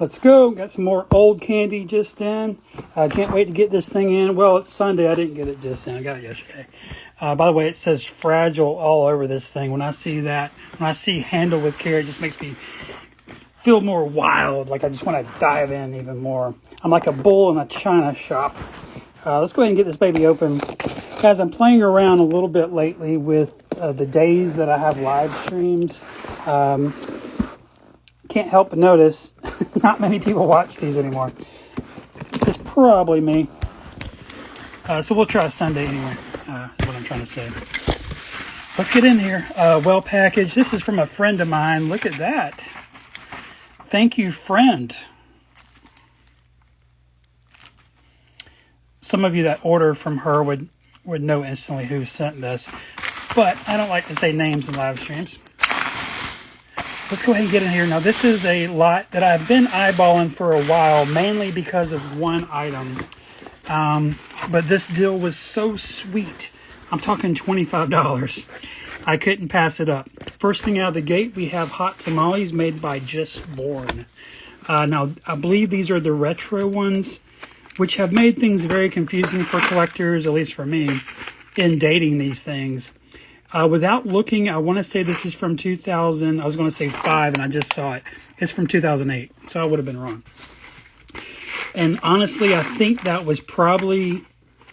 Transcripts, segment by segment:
Let's go. Got some more old candy just in. I can't wait to get this thing in. Well, it's Sunday. I didn't get it just in. I got it yesterday. By the way, it says fragile all over this thing. When I see that, when I see handle with care, it just makes me feel more wild. Like I just want to dive in even more. I'm like a bull in a china shop. Let's go ahead and get this baby open. Guys, I'm playing around a little bit lately with the days that I have live streams. Can't help but notice not many people watch these anymore. It's probably me. So we'll try Sunday anyway, is what I'm trying to say. Let's get in here. Well packaged. This is from a friend of mine. Look at that. Thank you, friend. Some of you that order from her would know instantly who sent this. But I don't like to say names in live streams. Let's go ahead and get in here. Now, this is a lot that I've been eyeballing for a while, mainly because of one item. But this deal was so sweet. I'm talking $25. I couldn't pass it up. First thing out of the gate, we have hot tamales made by Just Born. Now, I believe these are the retro ones, which have made things very confusing for collectors, at least for me, in dating these things. Without looking, I want to say this is from 2000. I was going to say 5, and I just saw it. It's from 2008, so I would have been wrong. And honestly, I think that was probably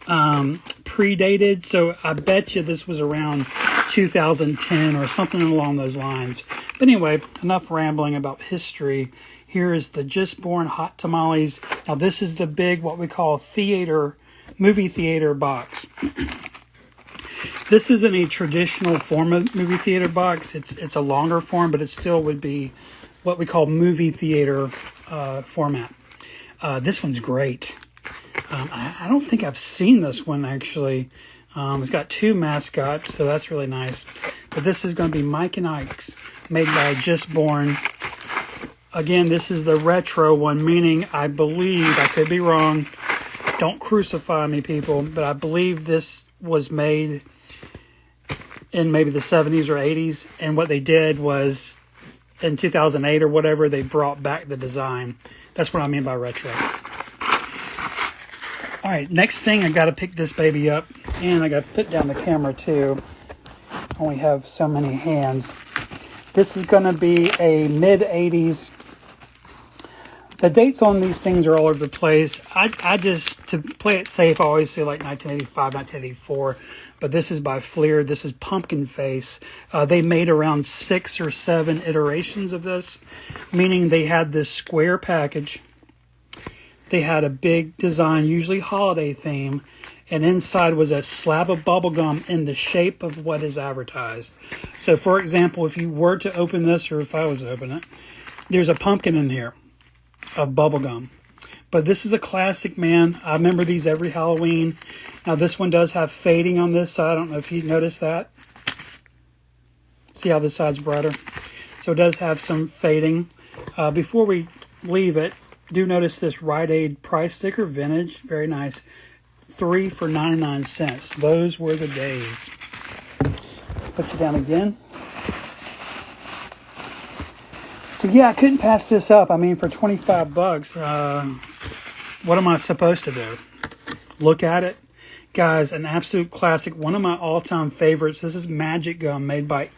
predated, so I bet you this was around 2010 or something along those lines. But anyway, enough rambling about history. Here is the Just Born hot tamales. Now, this is the big, what we call movie theater box. This isn't a traditional form of movie theater box. It's a longer form, but it still would be what we call movie theater format. This one's great. I don't think I've seen this one, actually. It's got 2 mascots, so that's really nice. But this is going to be Mike and Ike's, made by Just Born. Again, this is the retro one, meaning I believe, I could be wrong, don't crucify me, people, but I believe this was made in maybe the 70s or 80s, and what they did was in 2008 or whatever, they brought back the design. That's what I mean by retro. All right, next thing, I got to pick this baby up, and I got to put down the camera too. I only have so many hands. This is going to be a mid-80s. The dates on these things are all over the place. I just, to play it safe, I always say like 1985, 1984. But this is by Fleer. This is Pumpkin Face. They made around 6 or 7 iterations of this, meaning they had this square package. They had a big design, usually holiday theme, and inside was a slab of bubble gum in the shape of what is advertised. So, for example, if you were to open this, or if I was to open it, there's a pumpkin in here of bubble gum. But this is a classic, man. I remember these every Halloween. Now, this one does have fading on this side. I don't know if you noticed that. See how this side's brighter? So it does have some fading. Before we leave it, do notice this Rite Aid price sticker, vintage. Very nice. 3 for 99 cents. Those were the days. Put you down again. So yeah, I couldn't pass this up. I mean, for 25 bucks, what am I supposed to do? Look at it. Guys, an absolute classic. One of my all-time favorites. This is Magic Gum made by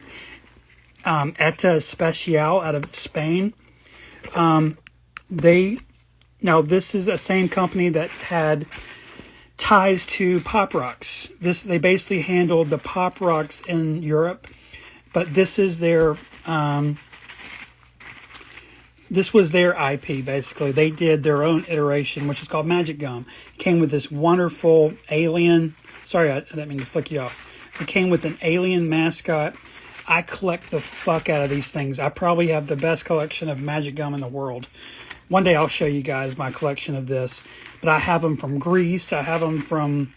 Eta Especial out of Spain. Now, this is the same company that had ties to Pop Rocks. They basically handled the Pop Rocks in Europe. But this is their... this was their IP, basically. They did their own iteration, which is called Magic Gum. It came with this wonderful alien... Sorry, I didn't mean to flick you off. It came with an alien mascot. I collect the fuck out of these things. I probably have the best collection of Magic Gum in the world. One day I'll show you guys my collection of this. But I have them from Greece. I have them from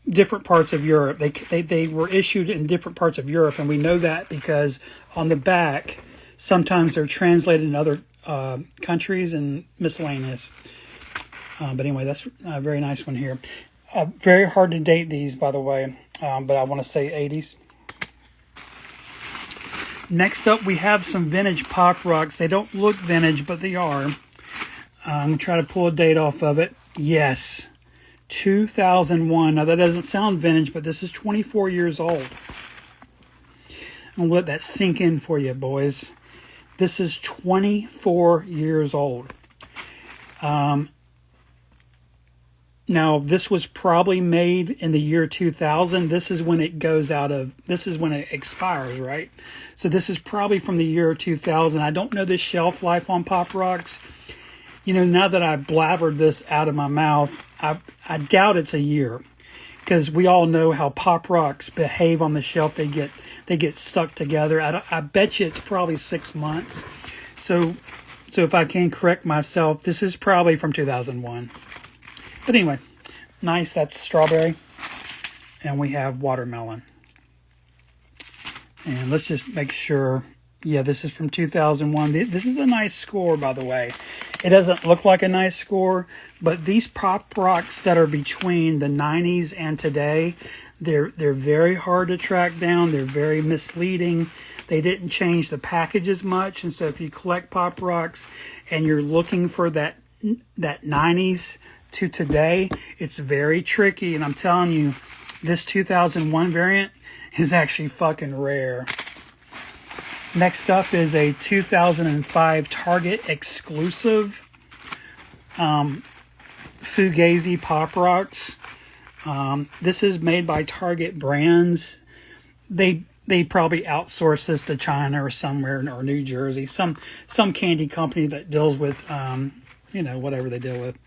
different parts of Europe. They were issued in different parts of Europe, and we know that because on the back... Sometimes they're translated in other countries and miscellaneous. But anyway, that's a very nice one here. Very hard to date these, by the way. But I want to say 80s. Next up, we have some vintage Pop Rocks. They don't look vintage, but they are. I'm going to try to pull a date off of it. Yes, 2001. Now, that doesn't sound vintage, but this is 24 years old. I'm going to let that sink in for you, boys. This is 24 years old. Now, this was probably made in the year 2000. This is when it goes out of, this is when it expires, right? So this is probably from the year 2000. I don't know the shelf life on Pop Rocks. You know, now that I blabbered this out of my mouth, I doubt it's a year. Because we all know how Pop Rocks behave on the shelf. They get stuck together. I bet you it's probably 6 months. So if I can correct myself, this is probably from 2001. But anyway, nice. That's strawberry. And we have watermelon. And let's just make sure. Yeah, this is from 2001. This is a nice score, by the way. It doesn't look like a nice score, but these Pop Rocks that are between the 90s and today, they're very hard to track down. They're very misleading. They didn't change the packages much. And so if you collect Pop Rocks and you're looking for that 90s to today, it's very tricky. And I'm telling you, this 2001 variant is actually fucking rare. Next up is a 2005 Target exclusive Fugazi Pop Rocks. This is made by Target Brands. They probably outsource this to China or somewhere, or New Jersey, some candy company that deals with you know, whatever they deal with.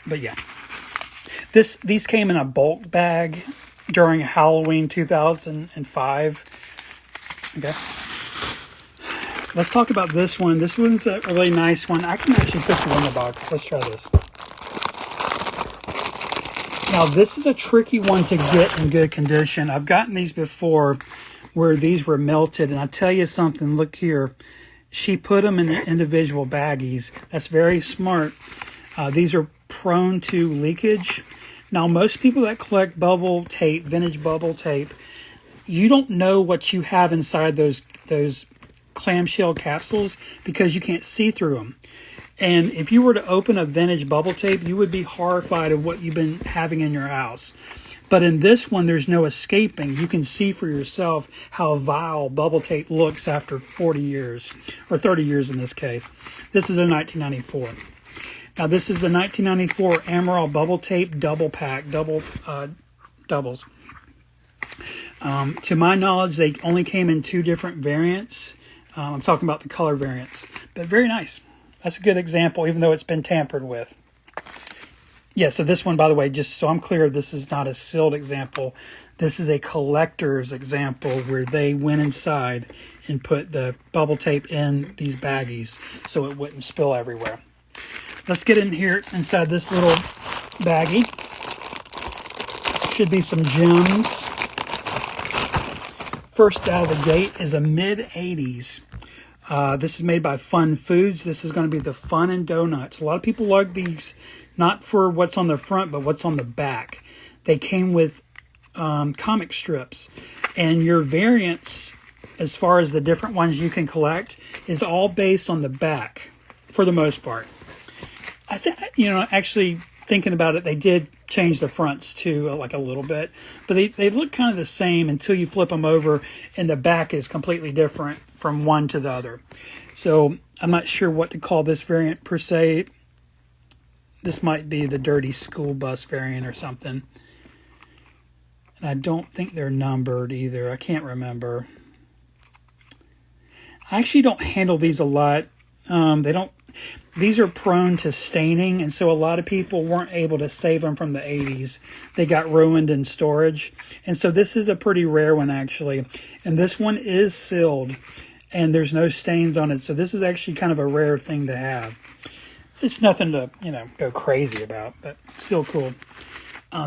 But yeah, these came in a bulk bag during Halloween 2005. Okay, let's talk about this one. This one's a really nice one. I can actually put it in the box. Let's try this. Now, this is a tricky one to get in good condition. I've gotten these before where these were melted, and I'll tell you something. Look here. She put them in individual baggies. That's very smart. These are prone to leakage. Now, most people that collect bubble tape, vintage bubble tape, you don't know what you have inside those clamshell capsules because you can't see through them. And if you were to open a vintage bubble tape, you would be horrified of what you've been having in your house. But in this one, there's no escaping. You can see for yourself how vile bubble tape looks after 40 years, or 30 years in this case. This is a 1994. Now, this is the 1994 Amaral bubble tape double pack, doubles. To my knowledge, they only came in 2 different variants. I'm talking about the color variants, but very nice. That's a good example, even though it's been tampered with. Yeah, so this one, by the way, just so I'm clear, this is not a sealed example. This is a collector's example where they went inside and put the bubble tape in these baggies so it wouldn't spill everywhere. Let's get in here inside this little baggie. Should be some gems. First out of the gate is a mid-80s. This is made by Fun Foods. This is going to be the Fun and Donuts. A lot of people lug these not for what's on the front, but what's on the back. They came with comic strips. And your variants, as far as the different ones you can collect, is all based on the back, for the most part. I think, you know, actually thinking about it, they did change the fronts too, like a little bit, but they look kind of the same until you flip them over and the back is completely different from one to the other. So I'm not sure what to call this variant per se. This might be the dirty school bus variant or something. And I don't think they're numbered either. I can't remember. I actually don't handle these a lot. These are prone to staining, and so a lot of people weren't able to save them from the 80s. They got ruined in storage. And so this is a pretty rare one, actually. And this one is sealed, and there's no stains on it. So this is actually kind of a rare thing to have. It's nothing to, you know, go crazy about, but still cool.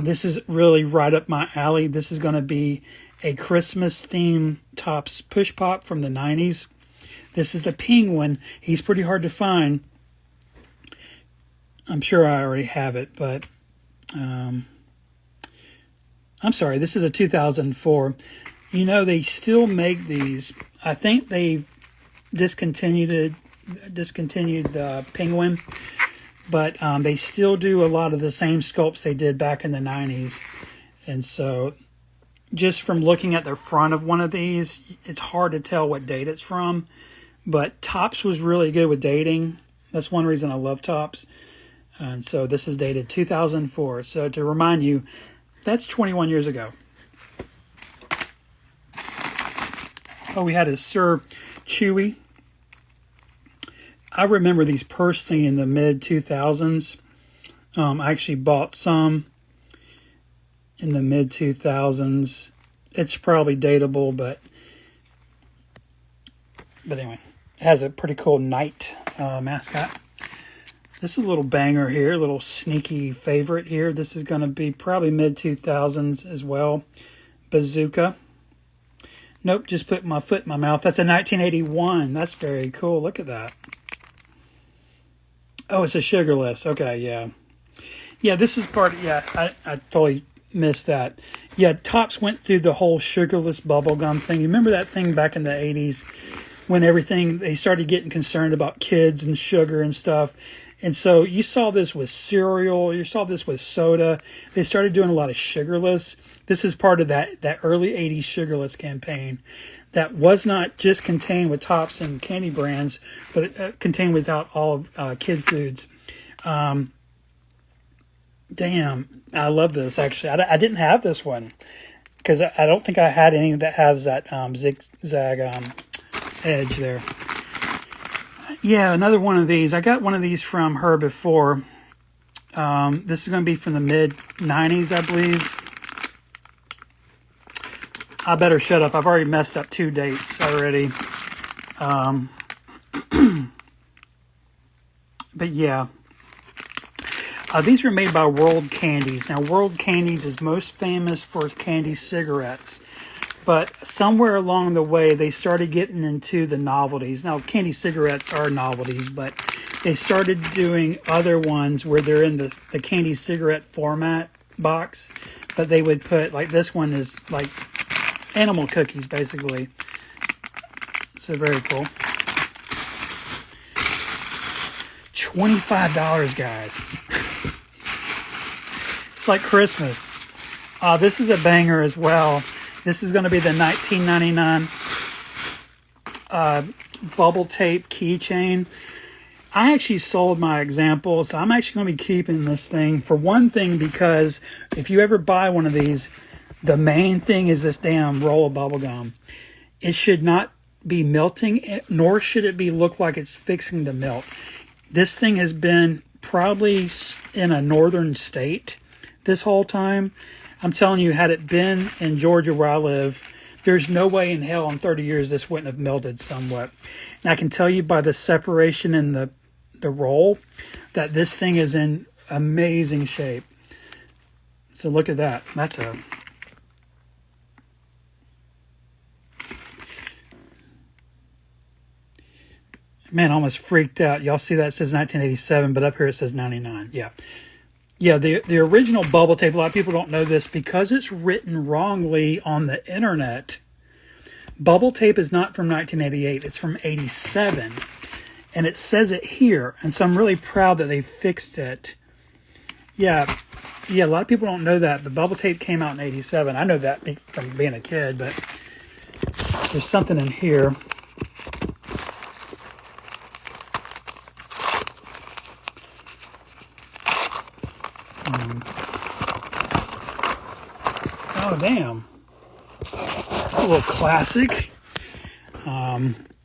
This is really right up my alley. This is going to be a Christmas-themed Topps Push Pop from the 90s. This is the Penguin. He's pretty hard to find. I'm sure I already have it, but I'm sorry, this is a 2004. You know, they still make these. I think they've discontinued discontinued the Penguin, but they still do a lot of the same sculpts they did back in the 90s. And so just from looking at the front of one of these, it's hard to tell what date it's from. But Topps was really good with dating. That's one reason I love Topps. And so this is dated 2004. So to remind you, that's 21 years ago. Oh, we had a Sir Chewy. I remember these personally in the mid-2000s. I actually bought some in the mid-2000s. It's probably dateable, but anyway. It has a pretty cool knight mascot. This is a little banger here, a little sneaky favorite here. This is going to be probably mid-2000s as well. Bazooka. Nope, just put my foot in my mouth. That's a 1981. That's very cool. Look at that. Oh, it's a sugarless. Okay, yeah. Yeah, this is part of, yeah, I totally missed that. Yeah, Topps went through the whole sugarless bubblegum thing. You remember that thing back in the 80s when they started getting concerned about kids and sugar and stuff. And so you saw this with cereal. You saw this with soda. They started doing a lot of sugarless. This is part of that early 80s sugarless campaign that was not just contained with Topps and candy brands, but it contained without all of kid foods. Damn, I love this, actually. I didn't have this one because I don't think I had any that has that zigzag edge there. Yeah, another one of these. I got one of these from her before. This is going to be from the mid-90s, I believe. I better shut up. I've already messed up 2 dates already. But yeah. These were made by World Candies. Now, World Candies is most famous for candy cigarettes. But somewhere along the way, they started getting into the novelties. Now, candy cigarettes are novelties, but they started doing other ones where they're in the candy cigarette format box. But they would put, like this one is like animal cookies, basically. So very cool. $25, guys. It's like Christmas. This is a banger as well. This is going to be the 1999 bubble tape keychain. I actually sold my example, so I'm actually going to be keeping this thing. For one thing, because if you ever buy one of these, the main thing is this damn roll of bubble gum. It should not be melting, nor should it be look like it's fixing to melt. This thing has been probably in a northern state this whole time. I'm telling you, had it been in Georgia where I live, there's no way in hell in 30 years this wouldn't have melted somewhat. And I can tell you by the separation in the roll that this thing is in amazing shape. So look at that. That's a... Man, I almost freaked out. Y'all see that it says 1987, but up here it says 99. Yeah. Yeah, the original bubble tape, a lot of people don't know this, because it's written wrongly on the internet. Bubble tape is not from 1988, it's from 87. And it says it here, and so I'm really proud that they fixed it. Yeah, a lot of people don't know that, but bubble tape came out in 87. I know that from being a kid, but there's something in here. Oh, damn. A little classic.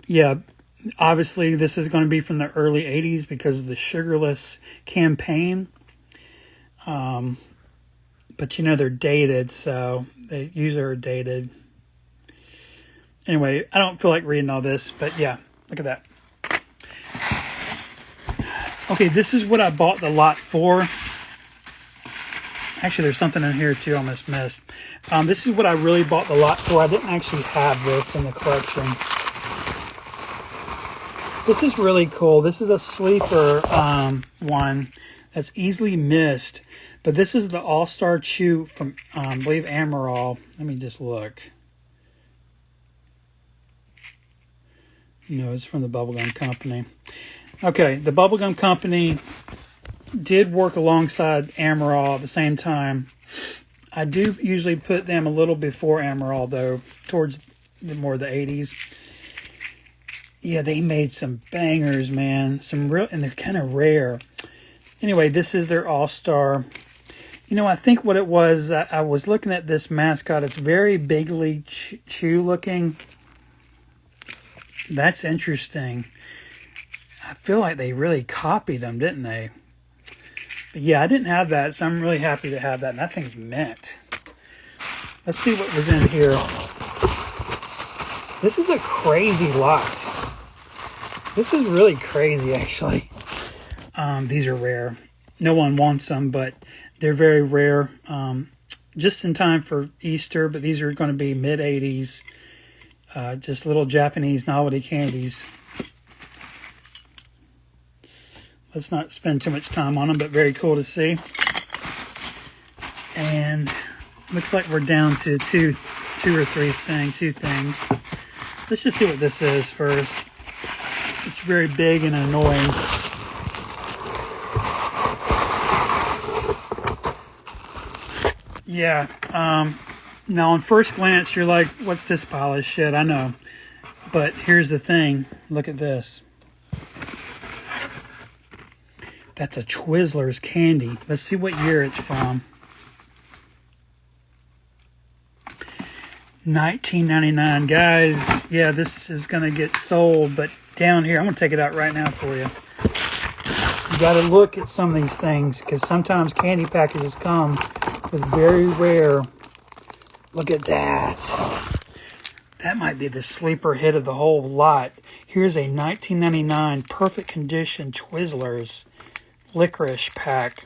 Yeah, obviously this is going to be from the early 80s because of the sugarless campaign. But you know, they're dated, so they usually are dated. Anyway, I don't feel like reading all this, but yeah, look at that. Okay, this is what I bought the lot for. Actually, there's something in here too I almost missed. This is what I really bought the lot for. I didn't actually have this in the collection. This is really cool. This is a sleeper one that's easily missed. But this is the All-Star Chew from, I believe, Amaral. Let me just look. No, it's from the Bubblegum Company. Okay, the Bubblegum Company did work alongside Amaral at the same time. I do usually put them a little before Amaral, though, towards more the 80s. Yeah, they made some bangers, man. Some real, and they're kind of rare. Anyway, this is their All-Star. You know, I think what it was, I was looking at this mascot. It's very Big League Chew looking. That's interesting. I feel like they really copied them, didn't they? But yeah, I didn't have that, so I'm really happy to have that. And that thing's mint. Let's see what was in here. This is a crazy lot. This is really crazy, actually. These are rare. No one wants them, but they're very rare. Just in time for Easter, but these are going to be mid-80s. Just little Japanese novelty candies. Let's not spend too much time on them, but very cool to see. And looks like we're down to two things. Let's just see what this is first. It's very big and annoying. Yeah. Now on first glance, you're like, what's this pile of shit? I know. But here's the thing. Look at this. That's a Twizzlers candy. Let's see what year it's from. 1999. Guys, yeah, this is going to get sold. But down here, I'm going to take it out right now for you. You got to look at some of these things, because sometimes candy packages come with very rare. Look at that. That might be the sleeper hit of the whole lot. Here's a 1999 perfect condition Twizzlers licorice pack.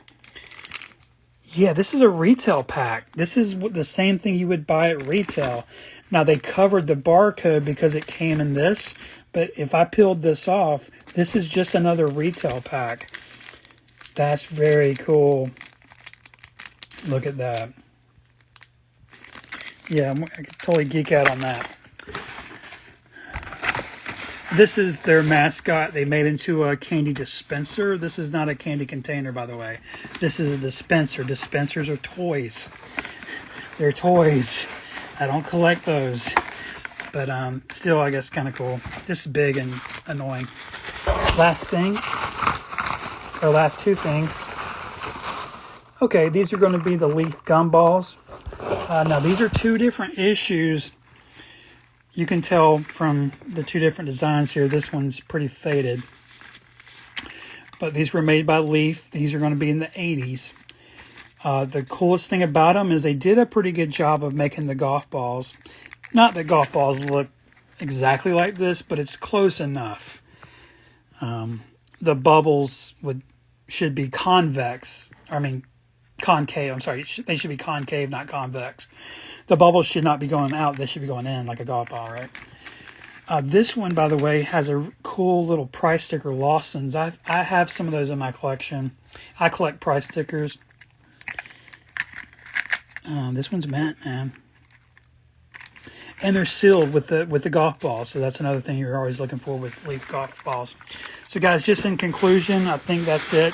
Yeah, this is a retail pack. This is the same thing you would buy at retail. Now, they covered the barcode because it came in this, but if I peeled this off, this is just another retail pack. That's very cool. Look at that. Yeah, I could totally geek out on that. This is their mascot. They made into a candy dispenser. This is not a candy container, by the way. This is a dispenser. Dispensers are toys. They're toys. I don't collect those. But still, I guess, kind of cool. Just big and annoying. Last thing. Or last two things. Okay, these are going to be the Leaf gumballs. Now, these are two different issues. You can tell from the two different designs here, this one's pretty faded. But these were made by Leaf. These are going to be in the 80s. The coolest thing about them is they did a pretty good job of making the golf balls. Not that golf balls look exactly like this, but it's close enough. The bubbles should be convex. I mean, concave. I'm sorry. They should be concave, not convex. The bubbles should not be going out. They should be going in like a golf ball, right? This one, by the way, has a cool little price sticker, Lawson's. I have some of those in my collection. I collect price stickers. This one's mint, man. And they're sealed with the golf ball. So that's another thing you're always looking for with Leaf golf balls. So, guys, just in conclusion, I think that's it.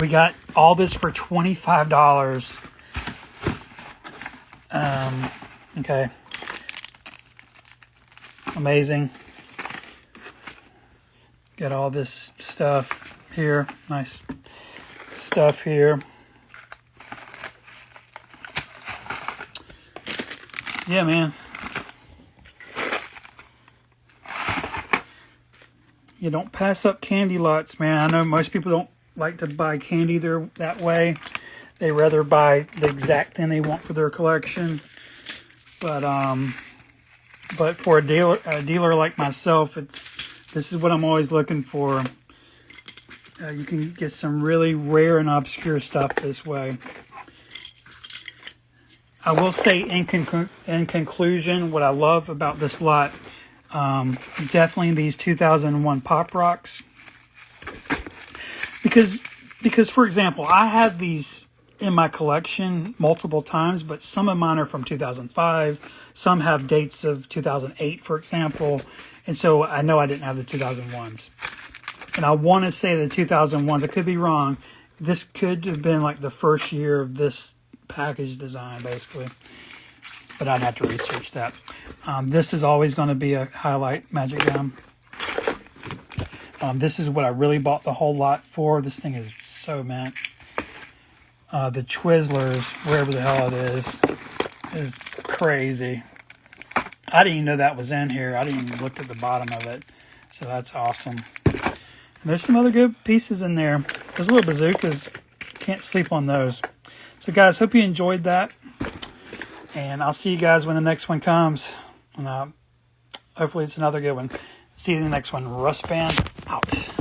We got all this for $25. Okay. Amazing. Got all this stuff here. Nice stuff here. Yeah, man. You don't pass up candy lots, man. I know most people don't like to buy candy there that way. They rather buy the exact thing they want for their collection. But for a dealer like myself, this is what I'm always looking for. You can get some really rare and obscure stuff this way. I will say in conclusion, what I love about this lot, definitely these 2001 Pop Rocks. Because for example, I have these in my collection multiple times, but some of mine are from 2005. Some have dates of 2008, for example. And so I know I didn't have the 2001s. And I want to say the 2001s. I could be wrong. This could have been like the first year of this package design, basically. But I'd have to research that. This is always going to be a highlight magic gum. This is what I really bought the whole lot for. This thing is so mint. The Twizzlers, wherever the hell it is crazy. I didn't even know that was in here. I didn't even look at the bottom of it. So that's awesome. And there's some other good pieces in there. There's little bazookas. Can't sleep on those. So guys, hope you enjoyed that. And I'll see you guys when the next one comes. And hopefully it's another good one. See you in the next one. Russ Band out.